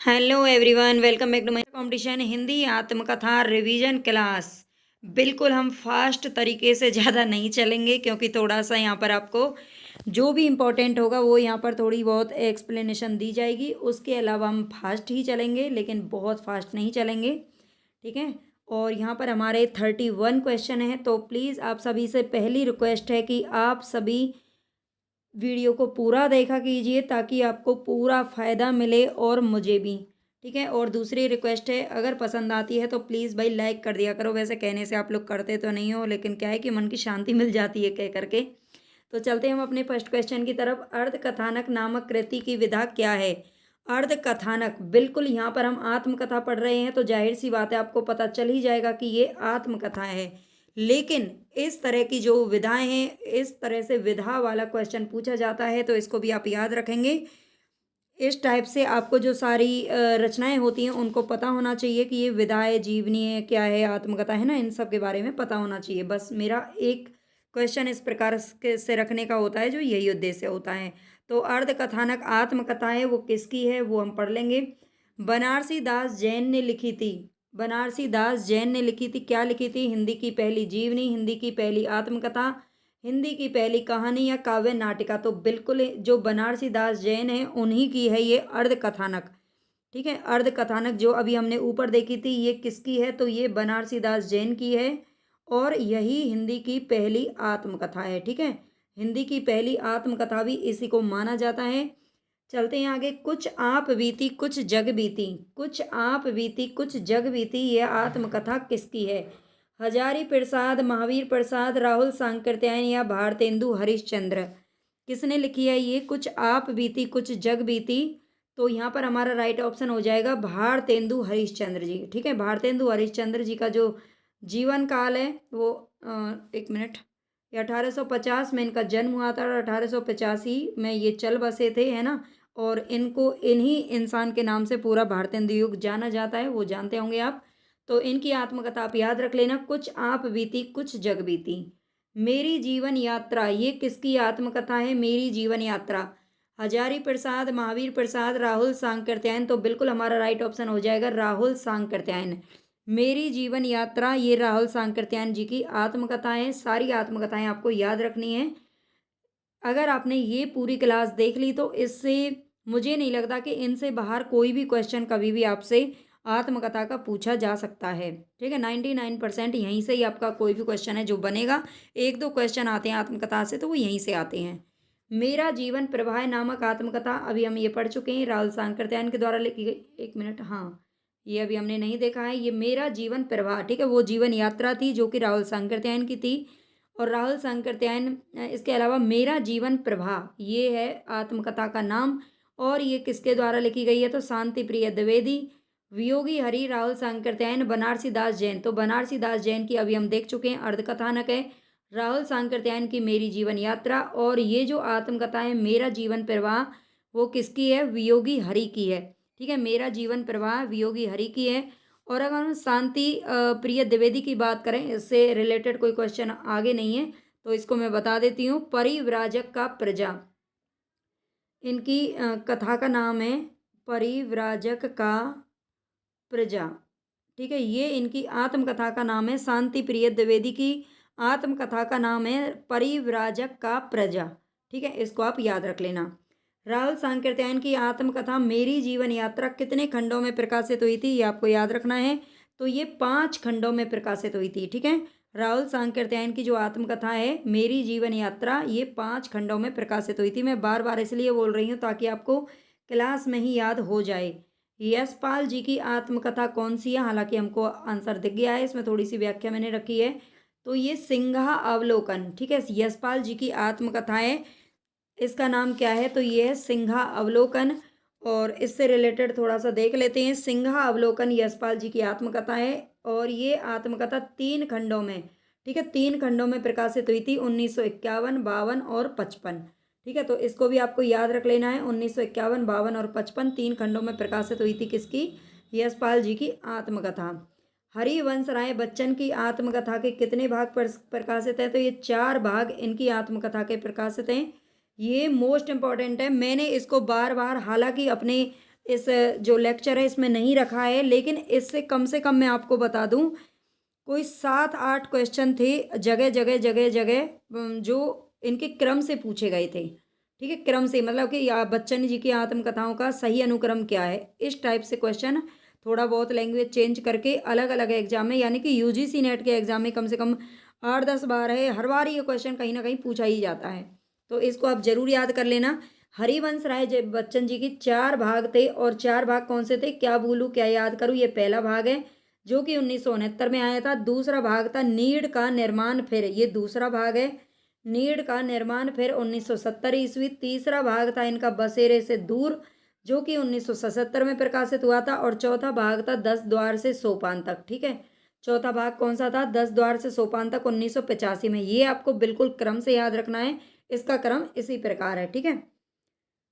Hello everyone, welcome back to my competition Hindi आत्मकथा revision class. बिल्कुल हम फास्ट तरीके से ज़्यादा नहीं चलेंगे क्योंकि थोड़ा सा यहाँ पर आपको जो भी इम्पोर्टेंट होगा वो यहाँ पर थोड़ी बहुत एक्सप्लेनेशन दी जाएगी। उसके अलावा हम फास्ट ही चलेंगे लेकिन बहुत फास्ट नहीं चलेंगे, ठीक है। और यहाँ पर हमारे 31 क्वेश्चन हैं, तो प्लीज़ आप सभी से पहली रिक्वेस्ट है कि आप सभी वीडियो को पूरा देखा कीजिए ताकि आपको पूरा फ़ायदा मिले और मुझे भी, ठीक है। और दूसरी रिक्वेस्ट है, अगर पसंद आती है तो प्लीज़ भाई लाइक कर दिया करो। वैसे कहने से आप लोग करते तो नहीं हो, लेकिन क्या है कि मन की शांति मिल जाती है कह करके। तो चलते हैं हम अपने फर्स्ट क्वेश्चन की तरफ। अर्ध कथानक नामक कृति की विधा क्या है? अर्ध कथानक, बिल्कुल यहाँ पर हम आत्मकथा पढ़ रहे हैं तो जाहिर सी बात है आपको पता चल ही जाएगा कि ये आत्मकथा है। लेकिन इस तरह की जो विधाएं हैं, इस तरह से विधा वाला क्वेश्चन पूछा जाता है तो इसको भी आप याद रखेंगे। इस टाइप से आपको जो सारी रचनाएं होती हैं उनको पता होना चाहिए कि ये विधा है, जीवनी है, क्या है, आत्मकथा है ना, इन सब के बारे में पता होना चाहिए। बस मेरा एक क्वेश्चन इस प्रकार से रखने का होता है, जो यही उद्देश्य होता है। तो अर्ध कथानक आत्मकथा है, वो किसकी है वो हम पढ़ लेंगे। बनारसी दास जैन ने लिखी थी। बनारसी दास जैन ने लिखी थी, क्या लिखी थी? हिंदी की पहली जीवनी, हिंदी की पहली आत्मकथा, हिंदी की पहली कहानी या काव्य नाटिका। तो बिल्कुल जो बनारसी दास जैन है उन्हीं की है ये अर्ध कथानक, ठीक है। अर्ध कथानक जो अभी हमने ऊपर देखी थी ये किसकी है? तो ये बनारसी दास जैन की है और यही हिंदी की पहली आत्मकथा है, ठीक है। हिंदी की पहली आत्मकथा भी इसी को माना जाता है। चलते हैं आगे। कुछ आप बीती कुछ जग बीती, कुछ आप बीती कुछ जग बीती, यह आत्मकथा किसकी है? हजारी प्रसाद, महावीर प्रसाद, राहुल सांकृत्यायन या भारतेंदु हरिश्चंद्र। किसने लिखी है ये कुछ आप बीती कुछ जग बीती? तो यहाँ पर हमारा राइट ऑप्शन हो जाएगा भारतेंदु हरिश्चंद्र जी, ठीक है। भारतेंदु हरिश्चंद्र जी का जो जीवन काल है वो एक मिनट, ये 1850 में इनका जन्म हुआ था और 1885 में ये चल बसे थे, है ना। और इनको इन्हीं इंसान के नाम से पूरा भारतेंदु युग जाना जाता है, वो जानते होंगे आप। तो इनकी आत्मकथा आप याद रख लेना, कुछ आप बीती कुछ जग बीती। मेरी जीवन यात्रा, ये किसकी आत्मकथा है? मेरी जीवन यात्रा, हजारी प्रसाद, महावीर प्रसाद, राहुल सांकृत्यायन। तो बिल्कुल हमारा राइट ऑप्शन हो जाएगा राहुल सांकृत्यायन। मेरी जीवन यात्रा ये राहुल सांकृत्यायन जी की आत्मकथा है। सारी आत्मकथाएं आपको याद रखनी है। अगर आपने ये पूरी क्लास देख ली तो इससे मुझे नहीं लगता कि इनसे बाहर कोई भी क्वेश्चन कभी भी आपसे आत्मकथा का पूछा जा सकता है, ठीक है। 99% यहीं से ही आपका कोई भी क्वेश्चन है जो बनेगा। एक दो क्वेश्चन आते हैं आत्मकथा से तो वो यहीं से आते हैं। मेरा जीवन प्रवाह नामक आत्मकथा अभी हम ये पढ़ चुके हैं, राहुल सांकृत्यायन के द्वारा लिखी गई। एक मिनट, हाँ, ये अभी हमने नहीं देखा है। ये मेरा जीवन प्रवाह, ठीक है, वो जीवन यात्रा थी जो कि राहुल सांकृत्यायन की थी। और राहुल सांकृत्यायन, इसके अलावा मेरा जीवन प्रवाह ये है आत्मकथा का नाम। और ये किसके द्वारा लिखी गई है? तो शांति प्रिय द्विवेदी, वियोगी हरि, राहुल सांकृत्यायन, बनारसी दास जैन। तो बनारसी दास जैन की अभी हम देख चुके हैं, अर्धकथानक है। राहुल सांकृत्यायन की मेरी जीवन यात्रा, और ये जो आत्मकथा है मेरा जीवन प्रवाह वो किसकी है? वियोगी हरि की है, ठीक है। मेरा जीवन प्रवाह वियोगी हरि की है। और अगर हम शांति प्रिय द्विवेदी की बात करें, इससे रिलेटेड कोई क्वेश्चन आगे नहीं है तो इसको मैं बता देती हूँ। परिव्राजक का प्रजा, इनकी कथा का नाम है परिव्राजक का प्रजा, ठीक है। ये इनकी आत्मकथा का नाम है। शांति प्रिय द्विवेदी की आत्मकथा का नाम है परिव्राजक का प्रजा, ठीक है। इसको आप याद रख लेना। राहुल सांकृत्यायन की आत्मकथा मेरी जीवन यात्रा कितने खंडों में प्रकाशित हुई थी? ये आपको याद रखना है। तो ये 5 खंडों में प्रकाशित हुई थी, ठीक है। राहुल सांकृत्यायन की जो आत्मकथा है मेरी जीवन यात्रा ये 5 खंडों में प्रकाशित हुई थी। मैं बार बार इसलिए बोल रही हूँ ताकि आपको क्लास में ही याद हो जाए। यशपाल जी की आत्मकथा कौन सी है? हालांकि हमको आंसर दिख गया है, इसमें थोड़ी सी व्याख्या मैंने रखी है। तो ये सिंघा अवलोकन, ठीक है, यशपाल जी की आत्मकथा है। इसका नाम क्या है? तो ये है सिंघा अवलोकन। और इससे रिलेटेड थोड़ा सा देख लेते हैं। सिंघा अवलोकन यशपाल जी की आत्मकथा है और ये आत्मकथा 3 खंडों में, ठीक है, 3 खंडों में प्रकाशित हुई थी, 1951, 52 और 55, ठीक है। तो इसको भी आपको याद रख लेना है। 1951, 52 और 55 3 खंडों में प्रकाशित हुई थी किसकी? यशपाल जी की आत्मकथा। हरिवंश राय बच्चन की आत्मकथा के कितने भाग प्रकाशित हैं? तो ये 4 भाग इनकी आत्मकथा के प्रकाशित हैं। ये मोस्ट इम्पॉर्टेंट है। मैंने इसको बार बार, हालांकि अपने इस जो लेक्चर है इसमें नहीं रखा है, लेकिन इससे कम से कम मैं आपको बता दूं कोई 7-8 क्वेश्चन थे जगह जगह जगह जगह जो इनके क्रम से पूछे गए थे। ठीक है, क्रम से मतलब कि बच्चन जी की आत्मकथाओं का सही अनुक्रम क्या है, इस टाइप से क्वेश्चन थोड़ा बहुत लैंग्वेज चेंज करके अलग अलग एग्जाम में, यानी कि यूजीसी नेट के एग्जाम में कम से कम 8-10 बार है, हर बार ये क्वेश्चन कहीं ना कहीं पूछा ही जाता है। तो इसको आप जरूर याद कर लेना। हरिवंश राय बच्चन जी की 4 भाग थे, और 4 भाग कौन से थे, क्या भूलूं क्या याद करूं, ये पहला भाग है जो कि 1969 में आया था। दूसरा भाग था नीड़ का निर्माण फिर, ये दूसरा भाग है, नीड़ का निर्माण फिर 1970 ईस्वी। तीसरा भाग था इनका बसेरे से दूर, जो कि 1977 में प्रकाशित हुआ था। और चौथा भाग था 10 द्वार से सोपान तक। ठीक है, चौथा भाग कौन सा था, 10 द्वार से सोपान तक 1985 में। ये आपको बिल्कुल क्रम से याद रखना है, इसका क्रम इसी प्रकार है। ठीक है,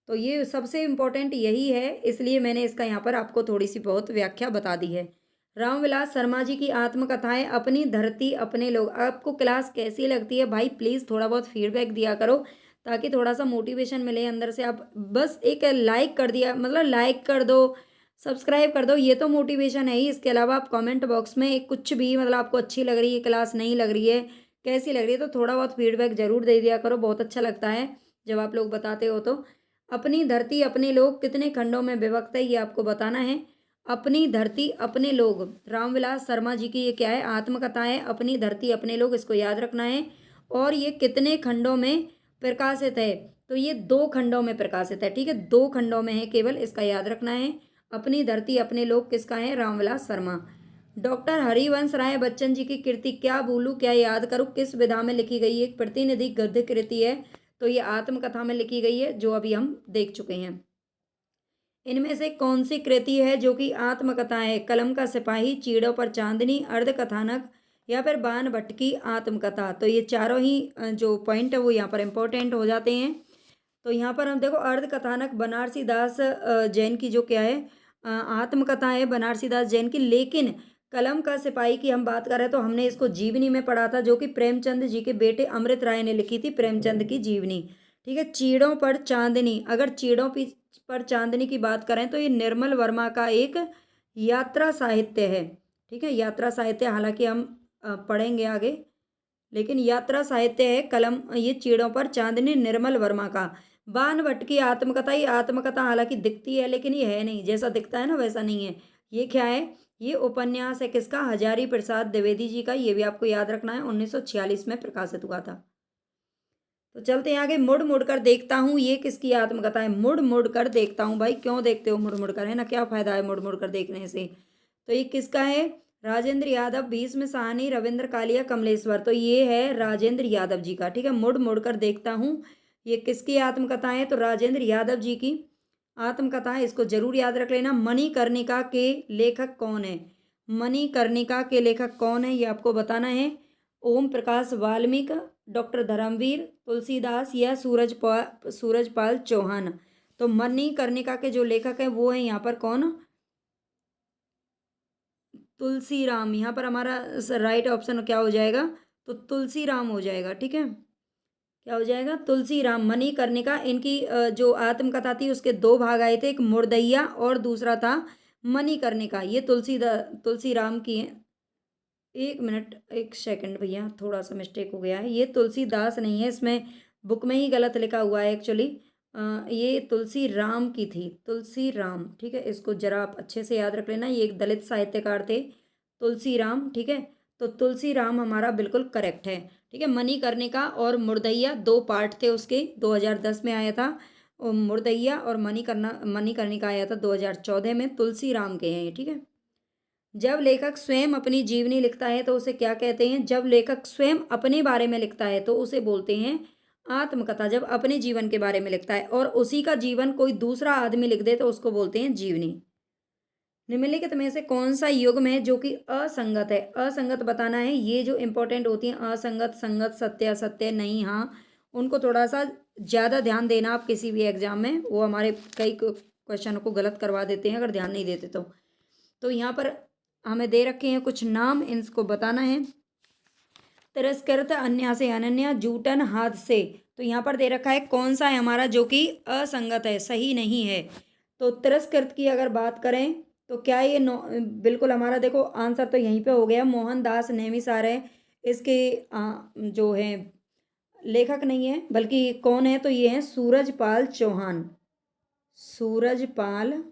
तो ये सबसे इम्पोर्टेंट यही है, इसलिए मैंने इसका यहाँ पर आपको थोड़ी सी बहुत व्याख्या बता दी है। रामविलास शर्मा जी की आत्मकथाएं अपनी धरती अपने लोग। आपको क्लास कैसी लगती है भाई, प्लीज़ थोड़ा बहुत फीडबैक दिया करो, ताकि थोड़ा सा मोटिवेशन मिले अंदर से। आप बस एक लाइक कर दिया, मतलब लाइक कर दो, सब्सक्राइब कर दो, ये तो मोटिवेशन है ही। इसके अलावा आप कमेंट बॉक्स में एक कुछ भी, मतलब आपको अच्छी लग रही है क्लास, नहीं लग रही है, कैसी लग रही है, तो थोड़ा बहुत फीडबैक जरूर दे दिया करो, बहुत अच्छा लगता है जब आप लोग बताते हो। तो अपनी धरती अपने लोग कितने खंडों में विभक्त है, ये आपको बताना है। अपनी धरती अपने लोग, रामविलास शर्मा जी की ये क्या है, आत्मकथा है, अपनी धरती अपने लोग, इसको याद रखना है। और ये कितने खंडों में प्रकाशित है, तो ये 2 खंडों में प्रकाशित है। ठीक है, 2 खंडों में है केवल, इसका याद रखना है। अपनी धरती अपने लोग किसका है, रामविलास शर्मा। डॉक्टर हरिवंश राय बच्चन जी की कृति क्या भूलूं क्या याद करूं किस विधा में लिखी गई है, एक प्रतिनिधि गद्य कृति है, तो ये आत्मकथा में लिखी गई है, जो अभी हम देख चुके हैं। इनमें से कौन सी कृति है जो कि आत्मकथा है, कलम का सिपाही, चीड़ों पर चांदनी, अर्ध कथानक, या फिर बाण भट्ट की आत्मकथा। तो ये चारों ही जो पॉइंट है वो यहाँ पर इंपॉर्टेंट हो जाते हैं। तो यहाँ पर हम देखो, अर्ध कथानक बनारसी दास जैन की जो क्या है, आत्मकथा है बनारसी दास जैन की। लेकिन कलम का सिपाही की हम बात कर रहे हैं तो हमने इसको जीवनी में पढ़ा था, जो कि प्रेमचंद जी के बेटे अमृत राय ने लिखी थी, प्रेमचंद की जीवनी। ठीक है, चीड़ों पर चांदनी, अगर चीड़ों पर चांदनी की बात करें तो ये निर्मल वर्मा का एक यात्रा साहित्य है। ठीक है, यात्रा साहित्य, हालांकि हम पढ़ेंगे आगे, लेकिन यात्रा साहित्य है कलम, ये चीड़ों पर चांदनी निर्मल वर्मा का। बाण भट्ट की आत्मकथा, ये आत्मकथा हालांकि दिखती है लेकिन ये है नहीं, जैसा दिखता है ना वैसा नहीं है। ये क्या है, ये उपन्यास है किसका, हजारी प्रसाद द्विवेदी जी का, ये भी आपको याद रखना है, 1946 में प्रकाशित हुआ था। तो चलते हैं आगे, मुड़ मुड़ कर देखता हूँ, ये किसकी आत्मकथा है, मुड़ मुड़ कर देखता हूँ। भाई क्यों देखते हो मुड़ मुड़ कर, है ना, क्या फायदा है मुड़ मुड़ कर देखने से। तो ये किसका है, राजेंद्र यादव, भीष्म साहनी, रविंद्र कालिया, कमलेश्वर। तो ये है राजेंद्र यादव जी का। ठीक है, मुड़ मुड़ कर देखता हूँ, ये किसकी आत्मकथा है, तो राजेंद्र यादव जी की आत्मकथा है, इसको जरूर याद रख लेना। मणिकर्णिका के लेखक कौन है, मणिकर्णिका के लेखक कौन है, ये आपको बताना है। ओम प्रकाश वाल्मीकि, डॉक्टर धर्मवीर, तुलसीदास, या सूरजपाल चौहान। तो मणिकर्णिका के जो लेखक हैं वो हैं यहाँ पर कौन, तुलसी राम। यहाँ पर हमारा राइट ऑप्शन क्या हो जाएगा, तो तुलसी राम हो जाएगा। ठीक है, क्या हो जाएगा, तुलसी राम। मणिकर्णिका, इनकी जो आत्मकथा थी उसके 2 भाग आए थे, एक मुर्दैया और दूसरा था मणिकर्णिका। ये तुलसी राम की है। एक मिनट, एक सेकंड भैया, थोड़ा सा मिस्टेक हो गया है, ये तुलसीदास नहीं है, इसमें बुक में ही गलत लिखा हुआ है एक्चुअली। ये तुलसी राम की थी, तुलसी राम। ठीक है, इसको जरा आप अच्छे से याद रख लेना, ये एक दलित साहित्यकार थे, तुलसी राम। ठीक है, तो तुलसी राम हमारा बिल्कुल करेक्ट है। ठीक है, मणिकर्णिका और मुर्दैया 2 पार्ट थे उसके, 2010 में आया था और मुर्दैया, और मणिकर्णिका आया था 2014 में, तुलसी राम के हैं ये। ठीक है, जब लेखक स्वयं अपनी जीवनी लिखता है तो उसे क्या कहते हैं, जब लेखक स्वयं अपने बारे में लिखता है तो उसे बोलते हैं आत्मकथा। जब अपने जीवन के बारे में लिखता है और उसी का जीवन कोई दूसरा आदमी लिख दे तो उसको बोलते हैं जीवनी। निम्नलिखित में से कौन सा युग्म है जो कि असंगत है, असंगत बताना है। ये जो इंपॉर्टेंट होती हैं, असंगत, संगत, सत्य, असत्य, नहीं, हाँ, उनको थोड़ा सा ज़्यादा ध्यान देना आप किसी भी एग्जाम में, वो हमारे कई क्वेश्चन को गलत करवा देते हैं अगर ध्यान नहीं देते तो यहाँ पर हमें दे रखे हैं कुछ नाम, इनको बताना है। तिरस्कृत, अन्य से अनन्या, जूटन, हाथ से। तो यहाँ पर दे रखा है कौन सा है हमारा जो कि असंगत है, सही नहीं है। तो तिरस्कृत की अगर बात करें तो क्या ये बिल्कुल हमारा देखो आंसर तो यहीं पे हो गया, मोहनदास नेमिसारे इसके जो है लेखक नहीं है, बल्कि कौन है तो ये है सूरजपाल चौहान। सूरजपाल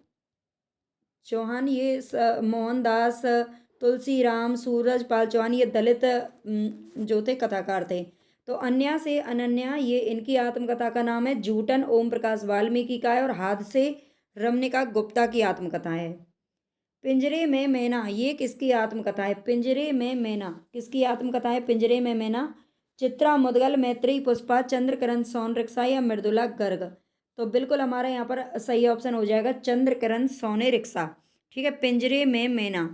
चौहान ये मोहनदास तुलसीराम सूरजपाल चौहान ये दलित जो थे कथाकार थे। तो अन्या से अनन्या ये इनकी आत्मकथा का नाम है। जूटन ओम प्रकाश वाल्मीकि का है और हादसे रमनिका गुप्ता की आत्मकथा है। पिंजरे में मैना ये किसकी आत्मकथा है? पिंजरे में मैना किसकी आत्मकथा है? पिंजरे में मैना चित्रा मुदगल मैत्रेयी पुष्पा चंद्रकरण सोनरिक्शा या मृदुला गर्ग। तो बिल्कुल हमारा यहाँ पर सही ऑप्शन हो जाएगा चंद्रकरण सोने रिक्शा। ठीक है, पिंजरे में मैना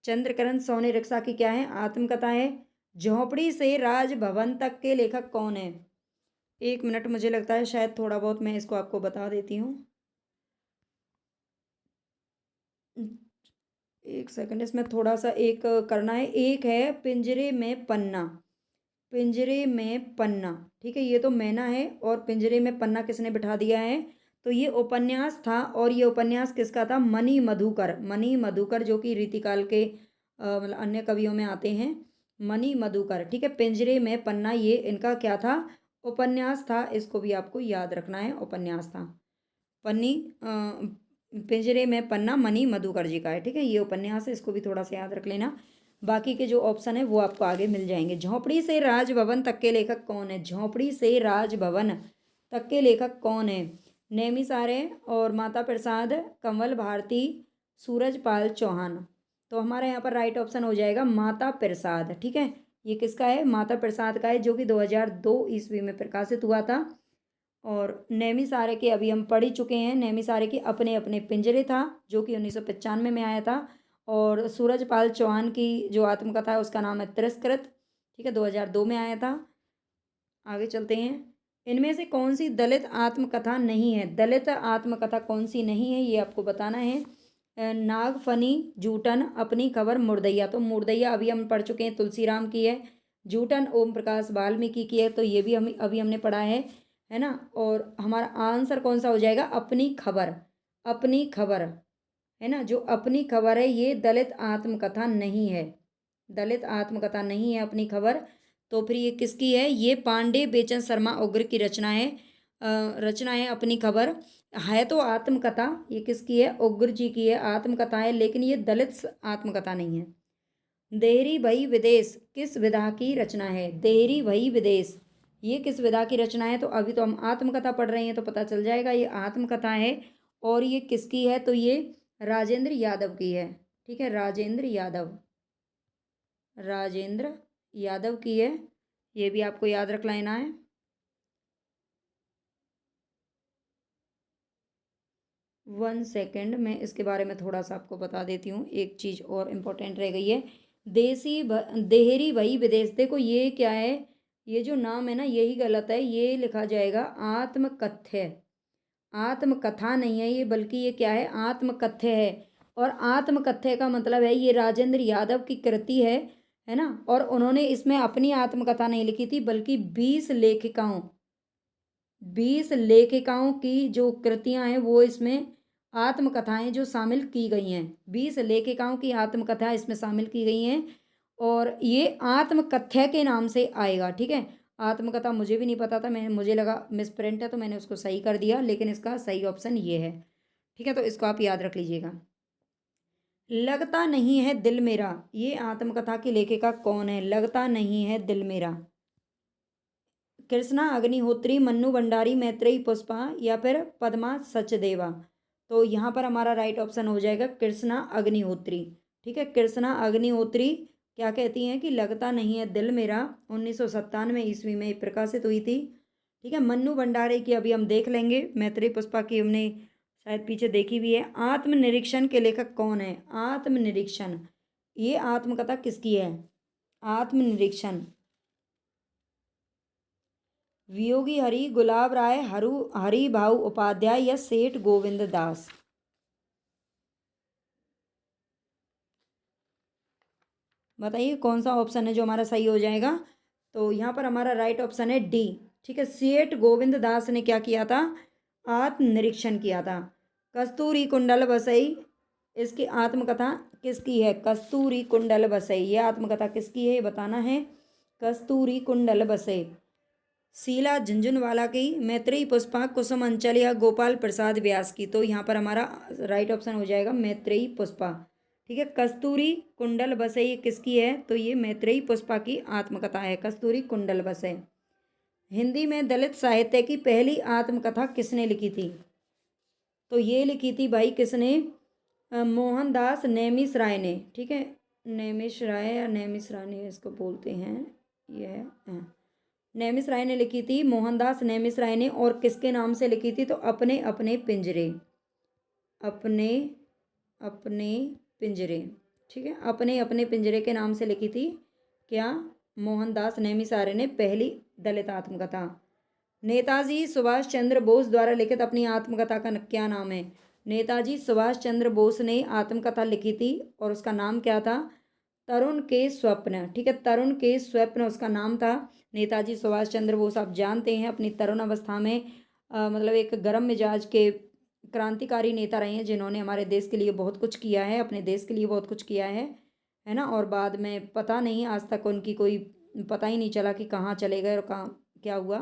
चंद्रकरण सोने रिक्शा की क्या है? आत्मकथा है। झोपड़ी से राजभवन तक के लेखक कौन है? 1 मिनट, मुझे लगता है शायद थोड़ा बहुत मैं इसको आपको बता देती हूँ। 1 सेकंड, इसमें थोड़ा सा एक करना है। एक है पिंजरे में पन्ना, पिंजरे में पन्ना। ठीक है, ये तो मैना है और पिंजरे में पन्ना किसने बिठा दिया है? तो ये उपन्यास था और ये उपन्यास किसका था? मणि मधुकर। मणि मधुकर जो कि रीतिकाल के मतलब अन्य कवियों में आते हैं, मणि मधुकर। ठीक है, पिंजरे में पन्ना ये इनका क्या था? उपन्यास था। इसको भी आपको याद रखना है, उपन्यास था। पन्नी पिंजरे में पन्ना मणि मधुकर जी का है। ठीक है, ये उपन्यास है, इसको भी थोड़ा सा याद रख लेना। बाकी के जो ऑप्शन है वो आपको आगे मिल जाएंगे। झोपड़ी से राजभवन तक के लेखक कौन है? झोपड़ी से राजभवन तक के लेखक कौन है? नेमिसारे और माता प्रसाद, कंवल भारती, सूरजपाल चौहान। तो हमारे यहाँ पर राइट ऑप्शन हो जाएगा माता प्रसाद। ठीक है, ये किसका है? माता प्रसाद का है, जो कि 2002 ईस्वी में प्रकाशित हुआ था। और नेमिसारे के अभी हम पढ़ ही चुके हैं। नेमिसारे की अपने अपने पिंजरे था, जो कि 1995 में आया था। और सूरजपाल चौहान की जो आत्मकथा है उसका नाम है तिरस्कृत। ठीक है, 2002 में आया था। आगे चलते हैं। इनमें से कौन सी दलित आत्मकथा नहीं है? दलित आत्मकथा कौन सी नहीं है ये आपको बताना है। नागफनी, जूटन, अपनी खबर, मुर्दैया। तो मुर्दैया अभी हम पढ़ चुके हैं, तुलसीराम की है। जूटन ओम प्रकाश वाल्मीकि की है, तो ये भी हम अभी हमने पढ़ा है ना। और हमारा आंसर कौन सा हो जाएगा? अपनी खबर। अपनी खबर है ना, जो अपनी खबर है ये दलित आत्मकथा नहीं है। दलित आत्मकथा नहीं है अपनी खबर। तो फिर ये किसकी है? ये पांडे बेचन शर्मा उग्र की रचना है। रचना है अपनी खबर। है तो आत्मकथा, ये किसकी है? उग्र जी की है, आत्मकथा है, लेकिन ये दलित आत्मकथा नहीं है। देहरी भई विदेश किस विधा की रचना है? देहरी भई विदेश ये किस विधा की रचना है? तो अभी तो हम आत्मकथा पढ़ रहे हैं तो पता चल जाएगा, ये आत्मकथा है। और ये किसकी है? तो ये राजेंद्र यादव की है। ठीक है, राजेंद्र यादव, राजेंद्र यादव की है। ये भी आपको याद रख लेना है। वन सेकेंड, मैं इसके बारे में थोड़ा सा आपको बता देती हूँ। एक चीज़ और इम्पोर्टेंट रह गई है। देहरी भई विदेश, देखो ये क्या है? ये जो नाम है ना यही गलत है, ये लिखा जाएगा आत्मकथ्य। आत्मकथा नहीं है ये, बल्कि ये क्या है? आत्मकथ्य है। और आत्मकथ्य का मतलब है ये राजेंद्र यादव की कृति है ना। और उन्होंने इसमें अपनी आत्मकथा नहीं लिखी थी, बल्कि 20 लेखिकाओं की जो कृतियां हैं वो इसमें आत्मकथाएं जो शामिल की गई हैं। 20 लेखिकाओं की आत्मकथा इसमें शामिल की गई हैं और ये आत्मकथ्य के नाम से आएगा। ठीक है, आत्मकथा मुझे भी नहीं पता था, मुझे लगा मिसप्रिंट है तो मैंने उसको सही कर दिया, लेकिन इसका सही ऑप्शन ये है। ठीक है, तो इसको आप याद रख लीजिएगा। लगता नहीं है दिल मेरा ये आत्मकथा की लेखिका कौन है? लगता नहीं है दिल मेरा। कृष्णा अग्निहोत्री, मन्नू भंडारी, मैत्रेयी पुष्पा या फिर पद्मा सचदेवा। तो यहाँ पर हमारा राइट ऑप्शन हो जाएगा कृष्णा अग्निहोत्री। ठीक है, कृष्णा अग्निहोत्री क्या कहती हैं कि लगता नहीं है दिल मेरा 1997 ईस्वी में प्रकाशित हुई थी। ठीक है, मन्नू भंडारी की अभी हम देख लेंगे, मैत्रेयी पुष्पा की हमने शायद पीछे देखी भी है। आत्मनिरीक्षण के लेखक कौन है? आत्मनिरीक्षण ये आत्मकथा किसकी है? आत्मनिरीक्षण वियोगी हरि, गुलाब राय, हरि भाऊ उपाध्याय या सेठ गोविंद दास। बताइए कौन सा ऑप्शन है जो हमारा सही हो जाएगा? तो यहाँ पर हमारा राइट ऑप्शन है डी। ठीक है, सेठ गोविंद दास ने क्या किया था? आत्मनिरीक्षण किया था। कस्तूरी कुंडल बसई, इसकी आत्मकथा किसकी है? कस्तूरी कुंडल बसई, ये आत्मकथा किसकी है ये बताना है। कस्तूरी कुंडल बसई। शीला झुंझुनवाला की, मैत्रेयी पुष्पा, कुसुम अंचल या गोपाल प्रसाद व्यास की? तो यहाँ पर हमारा राइट ऑप्शन हो जाएगा मैत्रेयी पुष्पा। ठीक है, कस्तूरी कुंडल बसई किसकी है? तो ये मैत्रेयी पुष्पा की आत्मकथा है, कस्तूरी कुंडल बसई। हिंदी में दलित साहित्य की पहली आत्मकथा किसने लिखी थी? तो ये लिखी थी भाई किसने? मोहनदास नेमिष राय ने। ठीक है, नेमिष राय या नेमिष राय इसको बोलते हैं, यह नेमिष राय ने लिखी थी, मोहनदास नेमिष राय ने। और किसके नाम से लिखी थी? तो अपने अपने पिंजरे, अपने अपने पिंजरे। ठीक है, अपने अपने पिंजरे के नाम से लिखी थी क्या? मोहनदास नेमिष राय ने पहली दलित आत्मकथा। नेताजी सुभाष चंद्र बोस द्वारा लिखित अपनी आत्मकथा का क्या नाम है? नेताजी सुभाष चंद्र बोस ने आत्मकथा लिखी थी और उसका नाम क्या था? तरुण के स्वप्न। ठीक है, तरुण के स्वप्न उसका नाम था। नेताजी सुभाष चंद्र बोस आप जानते हैं अपनी तरुण अवस्था में मतलब एक गर्म मिजाज के क्रांतिकारी नेता रहे हैं, जिन्होंने हमारे देश के लिए बहुत कुछ किया है, अपने देश के लिए बहुत कुछ किया है ना। और बाद में पता नहीं, आज तक उनकी कोई पता ही नहीं चला कि कहाँ चले गए और कहाँ क्या हुआ।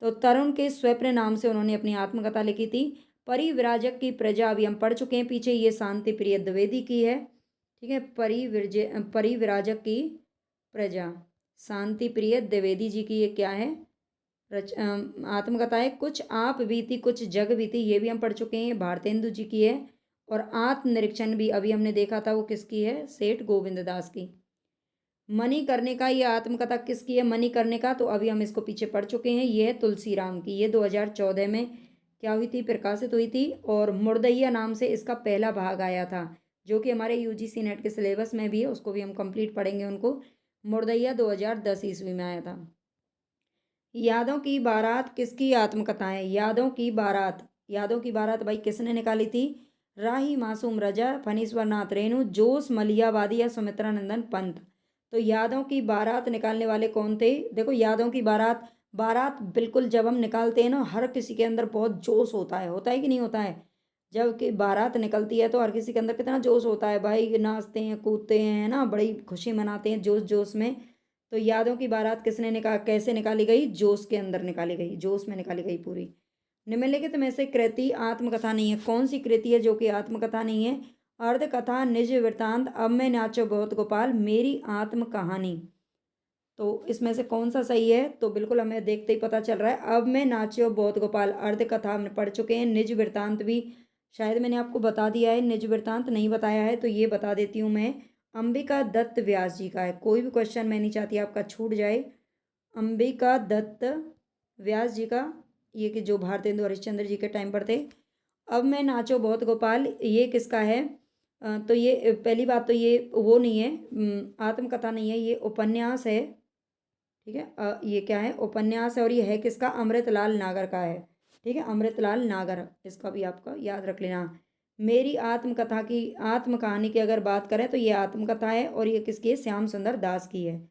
तो तरुण के स्वप्न नाम से उन्होंने अपनी आत्मकथा लिखी थी। परिव्राजक की प्रजा अभी हम पढ़ चुके हैं पीछे, ये शांति प्रिय द्विवेदी की है। ठीक है, परिव्राजक की प्रजा शांति प्रिय द्विवेदी जी की ये क्या है? आत्मकथा है। कुछ आप बीती कुछ जग बीती, ये भी हम पढ़ चुके हैं, भारतेंदु जी की है। और आत्मनिरीक्षण भी अभी हमने देखा था, वो किसकी है? सेठ गोविंद दास की। मणिकर्णिका, ये आत्मकथा किसकी है? मणिकर्णिका, तो अभी हम इसको पीछे पढ़ चुके हैं, ये है तुलसीराम की। ये 2014 में क्या हुई थी? प्रकाशित हुई थी। और मुर्दैया नाम से इसका पहला भाग आया था, जो कि हमारे यूजीसी नेट के सिलेबस में भी है, उसको भी हम कंप्लीट पढ़ेंगे उनको। मुर्दैया 2010 ईस्वी में आया था। यादों की बारात किसकी आत्मकथा है? यादों की बारात, यादों की बारात भाई किसने निकाली थी? राही मासूम रजा, फणीश्वर नाथ रेणु, जोश मलियावादी या सुमित्रा नंदन पंत? तो यादों की बारात निकालने वाले कौन थे? देखो, यादों की बारात, बारात बिल्कुल जब हम निकालते हैं ना, हर किसी के अंदर बहुत जोश होता है कि नहीं होता है? जब कि बारात निकलती है तो हर किसी के अंदर कितना जोश होता है भाई, नाचते हैं कूदते हैं, है ना, बड़ी खुशी मनाते हैं जोश जोश में। तो यादों की बारात किसने कैसे निकाली गई? जोश के अंदर निकाली गई, जोश में निकाली गई पूरी। निम्नलिखित में से कृति आत्मकथा नहीं है, कौन सी कृति है जो कि आत्मकथा नहीं है? अर्धकथा, निज वृत्तांत, अब मैं नाचो बहुत गोपाल, मेरी आत्म कहानी। तो इसमें से कौन सा सही है? तो बिल्कुल हमें देखते ही पता चल रहा है, अब मैं नाचो बहुत गोपाल। अर्धकथा हमने पढ़ चुके हैं, निज वृत्तांत भी शायद मैंने आपको बता दिया है, निज वृत्तांत नहीं बताया है तो ये बता देती हूँ मैं। अंबिका दत्त व्यास जी का है, कोई भी क्वेश्चन मैं नहीं चाहती आपका छूट जाए। अंबिका दत्त व्यास जी का, ये कि जो भारतेंदु हरिश्चंद्र जी के टाइम पर थे। अब मैं नाचो बहुत गोपाल, ये किसका है? तो ये पहली बात तो ये वो नहीं है, आत्मकथा नहीं है, ये उपन्यास है। ठीक है, ये क्या है? उपन्यास है। और ये है किसका? अमृतलाल नागर का है। ठीक है, अमृतलाल नागर, इसका भी आपका याद रख लेना। मेरी आत्मकथा की, आत्म कहानी की अगर बात करें तो ये आत्मकथा है, और ये किसकी है? श्याम सुंदर दास की है।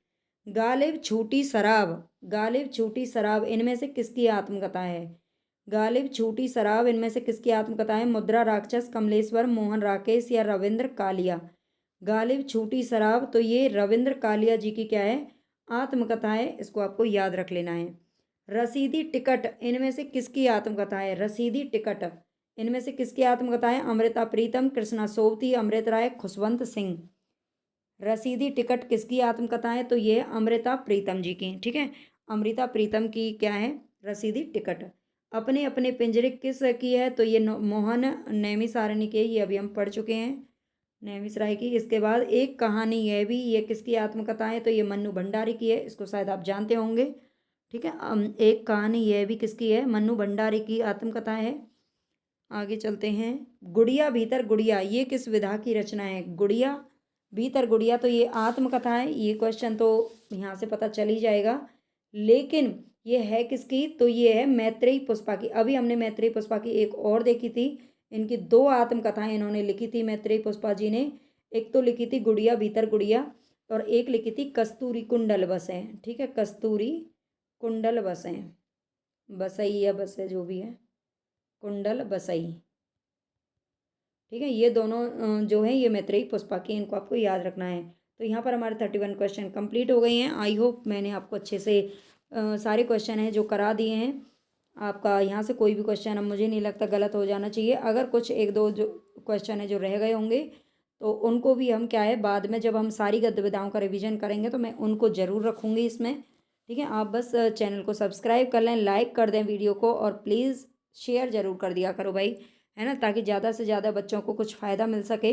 गालिब छूटी शराब, गालिब छूटी शराब इनमें से किसकी आत्मकथा है? गालिब छूटी शराब इनमें से किसकी आत्मकथा है? मुद्रा राक्षस, कमलेश्वर, मोहन राकेश या रविंद्र कालिया? गालिब छूटी शराब, तो ये रविंद्र कालिया जी की क्या है? आत्मकथा है, इसको आपको याद रख लेना है। रसीदी टिकट इनमें से किसकी आत्मकथा है? रसीदी टिकट इनमें से किसकी आत्मकथा है? अमृता प्रीतम, कृष्णा सोवती, अमृत राय, खुशवंत सिंह। रसीदी टिकट किसकी आत्मकथा है? तो ये अमृता प्रीतम जी की। ठीक है, अमृता प्रीतम की क्या है? रसीदी टिकट। अपने अपने पिंजरे किस की है? तो ये मोहन नैमिषारण्य के, ये अभी हम पढ़ चुके हैं, नैमिष राय की। इसके बाद एक कहानी, यह भी, ये किसकी आत्मकथा है? तो ये मन्नू भंडारी की है, इसको शायद आप जानते होंगे। ठीक है, एक कहानी, यह भी किसकी है? मन्नू भंडारी की आत्मकथा है। आगे चलते हैं। गुड़िया भीतर गुड़िया, ये किस विधा की रचना है? गुड़िया भीतर गुड़िया, तो ये आत्मकथा है। ये क्वेश्चन तो यहाँ से पता चल ही जाएगा, लेकिन ये है किसकी? तो ये है मैत्रेयी पुष्पा की। अभी हमने मैत्रेयी पुष्पा की एक और देखी थी, इनकी दो आत्मकथाएं इन्होंने लिखी थी मैत्रेयी पुष्पा जी ने। एक तो लिखी थी गुड़िया भीतर गुड़िया, और एक लिखी थी कस्तूरी कुंडल बसें। ठीक है, कस्तूरी कुंडल बसें, बसई या बसे जो भी है, कुंडल बसई। ठीक है, ये दोनों जो है ये मैत्रेयी पुष्पा की, इनको आपको याद रखना है। तो यहाँ पर हमारे 31 क्वेश्चन कंप्लीट हो गए हैं। आई होप मैंने आपको अच्छे से सारे क्वेश्चन हैं जो करा दिए हैं। आपका यहाँ से कोई भी क्वेश्चन अब मुझे नहीं लगता गलत हो जाना चाहिए। अगर कुछ एक दो जो क्वेश्चन है जो रह गए होंगे तो उनको भी हम क्या है बाद में जब हम सारी गद्य विधाओं का रिवीजन करेंगे तो मैं उनको ज़रूर रखूँगी इसमें। ठीक है, आप बस चैनल को सब्सक्राइब कर लें, लाइक कर दें वीडियो को और प्लीज़ शेयर ज़रूर कर दिया करो भाई, है ना, ताकि ज़्यादा से ज़्यादा बच्चों को कुछ फ़ायदा मिल सके।